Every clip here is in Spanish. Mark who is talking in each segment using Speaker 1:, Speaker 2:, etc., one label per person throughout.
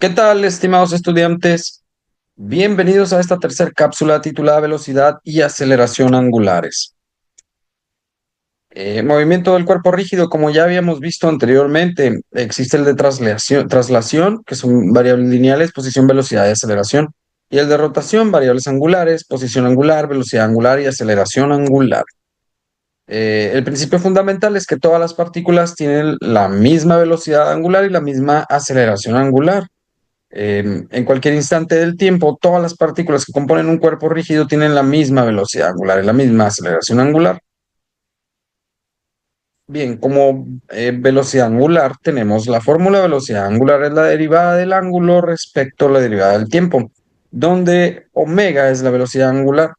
Speaker 1: ¿Qué tal, estimados estudiantes? Bienvenidos a esta tercera cápsula titulada Velocidad y aceleración angulares. Movimiento del cuerpo rígido, como ya habíamos visto anteriormente, existe el de traslación, que son variables lineales, posición, velocidad y aceleración, y el de rotación, variables angulares, posición angular, velocidad angular y aceleración angular. El principio fundamental es que todas las partículas tienen la misma velocidad angular y la misma aceleración angular. En cualquier instante del tiempo, todas las partículas que componen un cuerpo rígido tienen la misma velocidad angular y la misma aceleración angular. Bien, como velocidad angular tenemos la fórmula: velocidad angular es la derivada del ángulo respecto a la derivada del tiempo, donde omega es la velocidad angular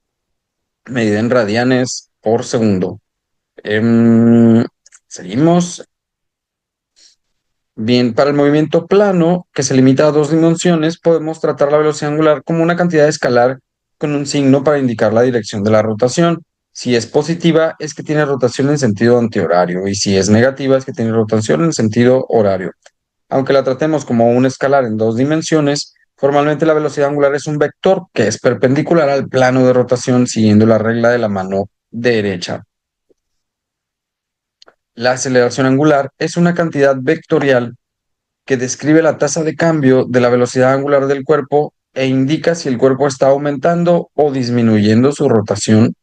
Speaker 1: medida en radianes por segundo. Em, Seguimos. Bien, para el movimiento plano, que se limita a dos dimensiones, podemos tratar la velocidad angular como una cantidad escalar con un signo para indicar la dirección de la rotación. Si es positiva, es que tiene rotación en sentido antihorario, y si es negativa, es que tiene rotación en sentido horario. Aunque la tratemos como un escalar en dos dimensiones, formalmente la velocidad angular es un vector que es perpendicular al plano de rotación siguiendo la regla de la mano derecha. La aceleración angular es una cantidad vectorial que describe la tasa de cambio de la velocidad angular del cuerpo e indica si el cuerpo está aumentando o disminuyendo su rotación,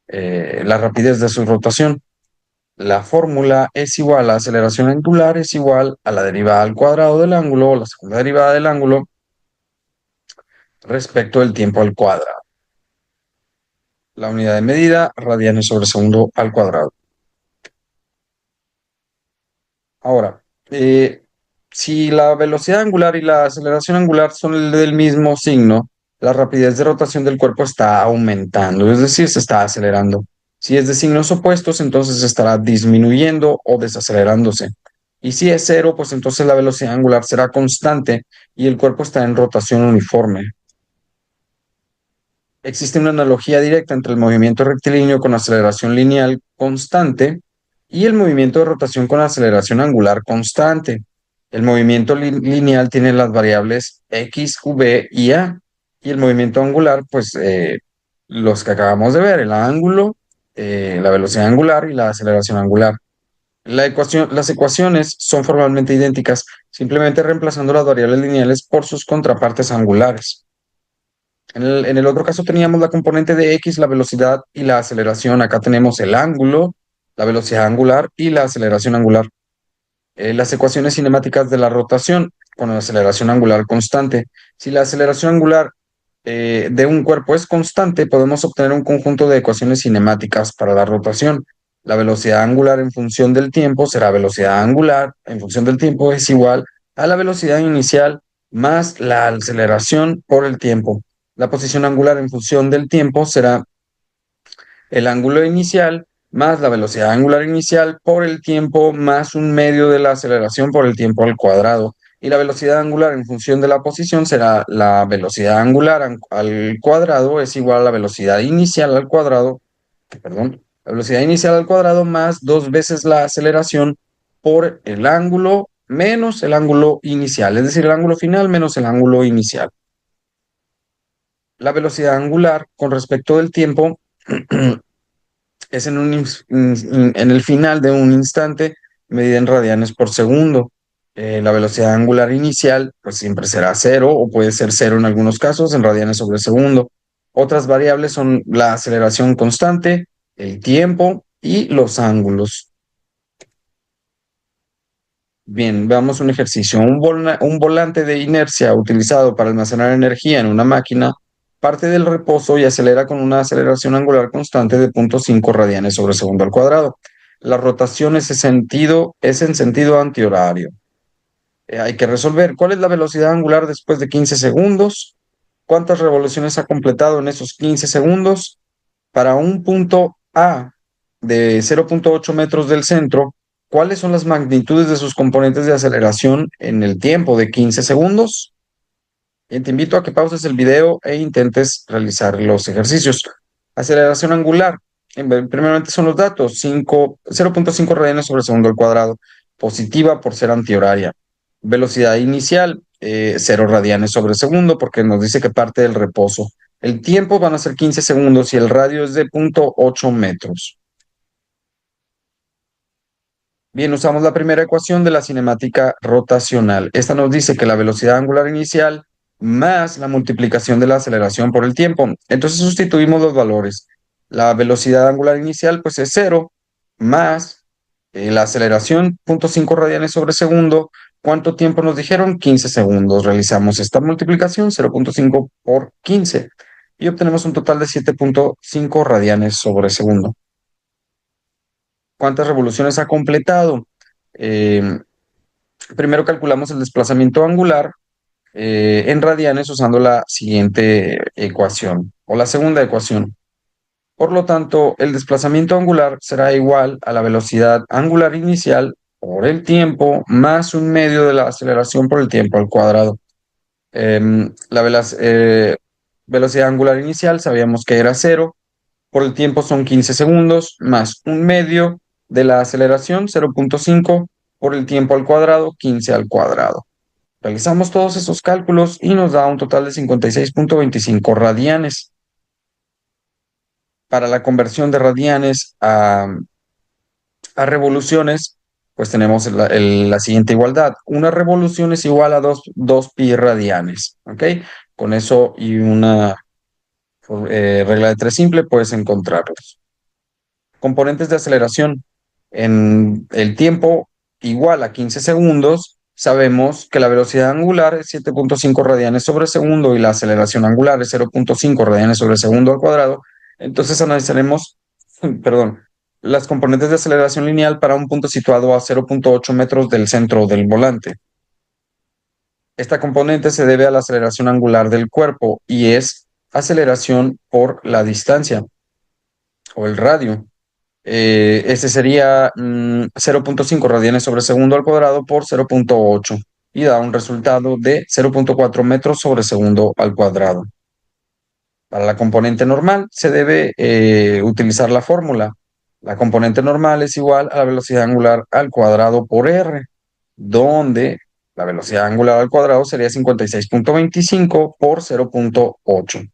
Speaker 1: la rapidez de su rotación. La fórmula es igual a aceleración angular es igual a la derivada al cuadrado del ángulo, o la segunda derivada del ángulo, respecto del tiempo al cuadrado. La unidad de medida, radianes sobre segundo al cuadrado. Ahora, si la velocidad angular y la aceleración angular son del mismo signo, la rapidez de rotación del cuerpo está aumentando, es decir, se está acelerando. Si es de signos opuestos, entonces estará disminuyendo o desacelerándose. Y si es cero, pues entonces la velocidad angular será constante y el cuerpo está en rotación uniforme. Existe una analogía directa entre el movimiento rectilíneo con aceleración lineal constante y el movimiento de rotación con aceleración angular constante. El movimiento lineal tiene las variables x, v y a, y el movimiento angular, pues los que acabamos de ver, el ángulo, la velocidad angular y la aceleración angular. Las ecuaciones son formalmente idénticas, simplemente reemplazando las variables lineales por sus contrapartes angulares. En el otro caso teníamos la componente de x, la velocidad y la aceleración. Acá tenemos el ángulo, la velocidad angular y la aceleración angular. Las ecuaciones cinemáticas de la rotación con la aceleración angular constante. Si la aceleración angular de un cuerpo es constante, podemos obtener un conjunto de ecuaciones cinemáticas para la rotación. La velocidad angular en función del tiempo será velocidad angular en función del tiempo es igual a la velocidad inicial más la aceleración por el tiempo. La posición angular en función del tiempo será el ángulo inicial más la velocidad angular inicial por el tiempo más un medio de la aceleración por el tiempo al cuadrado. Y la velocidad angular en función de la posición será la velocidad angular al cuadrado es igual a la velocidad inicial al cuadrado, perdón, la velocidad inicial al cuadrado más dos veces la aceleración por el ángulo menos el ángulo inicial, es decir, el ángulo final menos el ángulo inicial. La velocidad angular con respecto del tiempo es en el final de un instante medida en radianes por segundo. La velocidad angular inicial pues siempre será cero o puede ser cero en algunos casos en radianes sobre segundo. Otras variables son la aceleración constante, el tiempo y los ángulos. Bien, veamos un ejercicio. Un volante de inercia utilizado para almacenar energía en una máquina parte del reposo y acelera con una aceleración angular constante de 0,5 radianes sobre segundo al cuadrado. La rotación es en sentido antihorario. Hay que resolver cuál es la velocidad angular después de 15 segundos, cuántas revoluciones ha completado en esos 15 segundos para un punto A de 0,8 metros del centro. ¿Cuáles son las magnitudes de sus componentes de aceleración en el tiempo de 15 segundos? Y te invito a que pauses el video e intentes realizar los ejercicios. Aceleración angular. Primeramente son los datos: 0,5 radianes sobre segundo al cuadrado, positiva por ser antihoraria. Velocidad inicial, 0 radianes sobre segundo porque nos dice que parte del reposo. El tiempo van a ser 15 segundos y el radio es de 0.8 metros. Bien, usamos la primera ecuación de la cinemática rotacional. Esta nos dice que la velocidad angular inicial más la multiplicación de la aceleración por el tiempo. Entonces sustituimos los valores. La velocidad angular inicial pues es 0 más la aceleración 0.5 radianes sobre segundo. ¿Cuánto tiempo nos dijeron? 15 segundos. Realizamos esta multiplicación, 0.5 por 15, y obtenemos un total de 7.5 radianes sobre segundo. ¿Cuántas revoluciones ha completado? Eh, Primero calculamos el desplazamiento angular en radianes usando la siguiente ecuación o la segunda ecuación. Por lo tanto, el desplazamiento angular será igual a la velocidad angular inicial por el tiempo más un medio de la aceleración por el tiempo al cuadrado. La velocidad angular inicial sabíamos que era 0, por el tiempo son 15 segundos, más un medio de la aceleración, 0.5, por el tiempo al cuadrado, 15 al cuadrado. Realizamos todos esos cálculos y nos da un total de 56.25 radianes. Para la conversión de radianes a revoluciones, pues tenemos la siguiente igualdad. Una revolución es igual a 2 pi radianes, ¿ok? Con eso y una regla de tres simple puedes encontrarlos. Componentes de aceleración. En el tiempo igual a 15 segundos, sabemos que la velocidad angular es 7.5 radianes sobre segundo y la aceleración angular es 0.5 radianes sobre segundo al cuadrado. Entonces analizaremos, perdón, las componentes de aceleración lineal para un punto situado a 0.8 metros del centro del volante. Esta componente se debe a la aceleración angular del cuerpo y es aceleración por la distancia o el radio. Este sería 0.5 radianes sobre segundo al cuadrado por 0.8 y da un resultado de 0.4 metros sobre segundo al cuadrado. Para la componente normal se debe utilizar la fórmula. La componente normal es igual a la velocidad angular al cuadrado por r, donde la velocidad angular al cuadrado sería 56.25 por 0.8.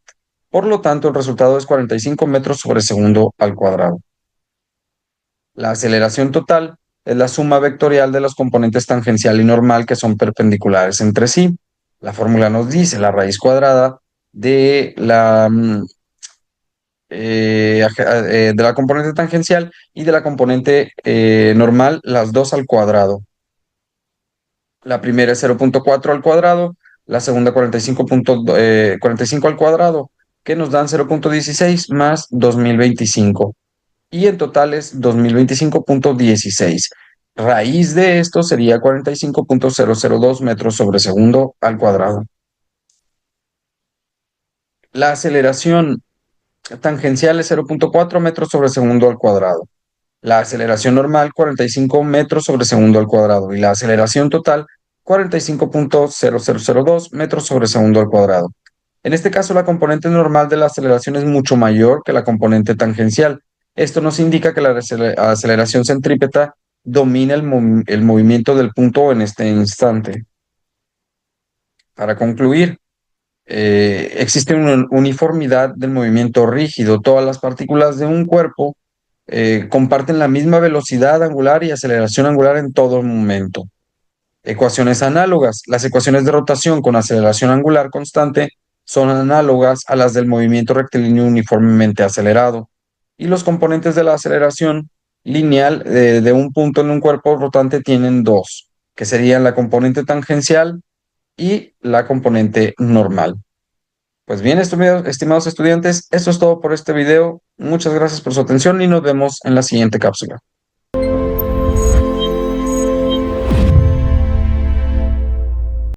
Speaker 1: Por lo tanto, el resultado es 45 metros sobre segundo al cuadrado. La aceleración total es la suma vectorial de los componentes tangencial y normal que son perpendiculares entre sí. La fórmula nos dice la raíz cuadrada de de la componente tangencial y de la componente normal, las dos al cuadrado. La primera es 0.4 al cuadrado, la segunda 45 al cuadrado, que nos dan 0.16 más 2025. Y en total es 2025.16. Raíz de esto sería 45.002 metros sobre segundo al cuadrado. La aceleración tangencial es 0.4 metros sobre segundo al cuadrado. La aceleración normal 45 metros sobre segundo al cuadrado y la aceleración total 45.0002 metros sobre segundo al cuadrado. En este caso, la componente normal de la aceleración es mucho mayor que la componente tangencial. Esto nos indica que la aceleración centrípeta domina el movimiento del punto en este instante. Para concluir, existe una uniformidad del movimiento rígido. Todas las partículas de un cuerpo comparten la misma velocidad angular y aceleración angular en todo momento. Ecuaciones análogas. Las ecuaciones de rotación con aceleración angular constante son análogas a las del movimiento rectilíneo uniformemente acelerado. Y los componentes de la aceleración lineal de un punto en un cuerpo rotante tienen dos, que serían la componente tangencial y la componente normal. Pues bien, estimados estudiantes, esto es todo por este video. Muchas gracias por su atención y nos vemos en la siguiente cápsula.